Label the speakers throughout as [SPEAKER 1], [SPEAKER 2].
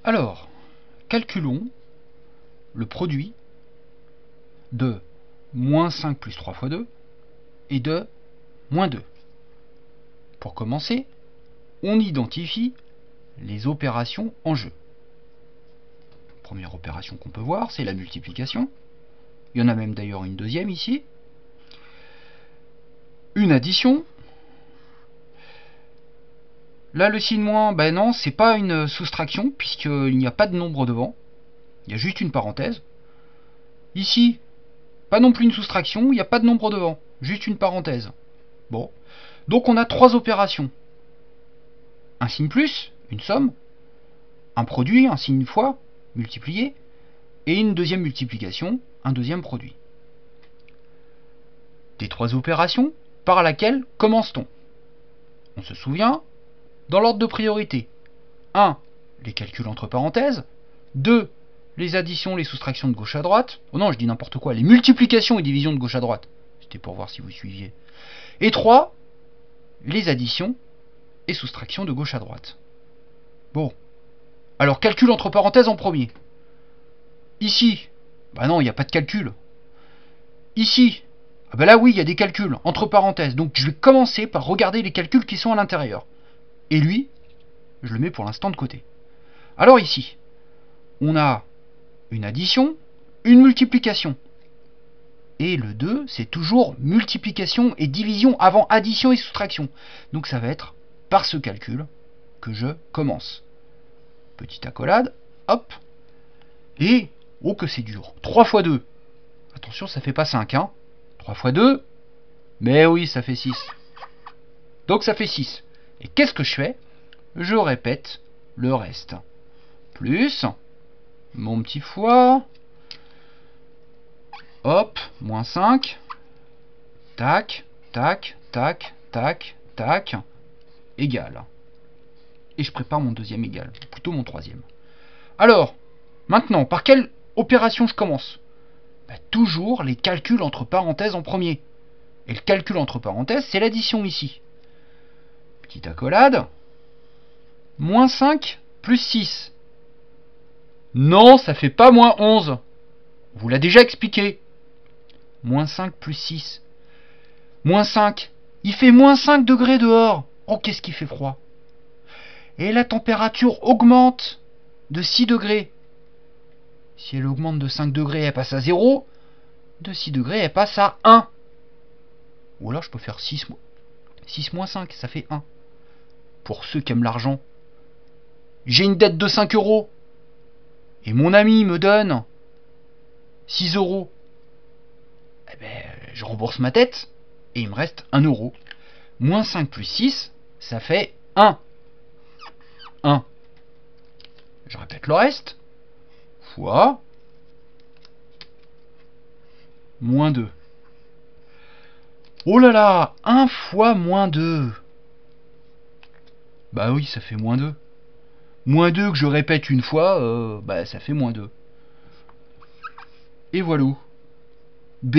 [SPEAKER 1] Alors, calculons le produit de moins 5 plus 3 fois 2 et de moins 2. Pour commencer, on identifie les opérations en jeu. Première opération qu'on peut voir, c'est la multiplication. Il y en a même d'ailleurs une deuxième ici. Une addition. Là, le signe moins, ben non, c'est pas une soustraction, puisqu'il n'y a pas de nombre devant. Il y a juste une parenthèse. Ici, pas non plus une soustraction, il n'y a pas de nombre devant. Juste une parenthèse. Bon. Donc on a trois opérations. Un signe plus, une somme. Un produit, un signe fois, multiplié. Et une deuxième multiplication, un deuxième produit. Des trois opérations, par laquelle commence-t-on? On se souvient, dans l'ordre de priorité. 1. Les calculs entre parenthèses. 2. Les additions, les soustractions de gauche à droite. Oh non, je dis n'importe quoi. Les multiplications et divisions de gauche à droite. C'était pour voir si vous suiviez. Et 3. Les additions et soustractions de gauche à droite. Bon. Alors, calcul entre parenthèses en premier. Ici, bah non, il n'y a pas de calcul. Ici, ah bah là oui, il y a des calculs entre parenthèses. Donc je vais commencer par regarder les calculs qui sont à l'intérieur. Et lui, je le mets pour l'instant de côté. Alors ici, on a une addition, une multiplication. Et le 2, c'est toujours multiplication et division avant addition et soustraction. Donc ça va être par ce calcul que je commence. Petite accolade, hop. Et, oh que c'est dur, 3 fois 2. Attention, ça fait pas 5, hein. 3 fois 2, mais oui, ça fait 6. Donc ça fait 6. Et qu'est-ce que je fais? Je répète le reste. Plus mon petit fois. Hop, moins 5. Tac, tac, tac, tac, tac. Égal. Et je prépare mon deuxième égal. Plutôt mon troisième. Alors, maintenant, par quelle opération je commence? Toujours les calculs entre parenthèses en premier. Et le calcul entre parenthèses, c'est l'addition ici. Petite accolade. Moins 5 plus 6. Non, ça fait pas moins 11. On vous l'a déjà expliqué. Moins 5 plus 6. Moins 5. Il fait moins 5 degrés dehors. Oh, qu'est-ce qui fait froid. Et la température augmente de 6 degrés. Si elle augmente de 5 degrés, elle passe à 0. De 6 degrés, elle passe à 1. Ou alors je peux faire 6 moins 5, ça fait 1. Pour ceux qui aiment l'argent. J'ai une dette de 5 euros. Et mon ami me donne 6 euros. Eh ben, je rembourse ma dette. Et il me reste 1 euro. Moins 5 plus 6, ça fait 1. 1. Je répète le reste. Fois. Moins 2. Oh là là, 1 fois moins 2. Bah oui, ça fait moins 2. Moins 2 que je répète une fois, bah ça fait moins 2. Et voilà. B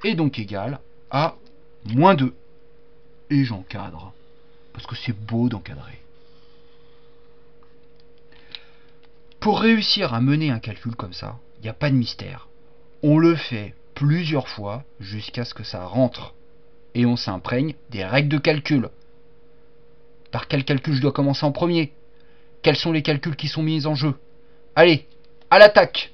[SPEAKER 1] est donc égal à moins 2. Et j'encadre. Parce que c'est beau d'encadrer. Pour réussir à mener un calcul comme ça, il n'y a pas de mystère. On le fait plusieurs fois jusqu'à ce que ça rentre. Et on s'imprègne des règles de calcul. Par quel calcul je dois commencer en premier? Quels sont les calculs qui sont mis en jeu? Allez, à l'attaque!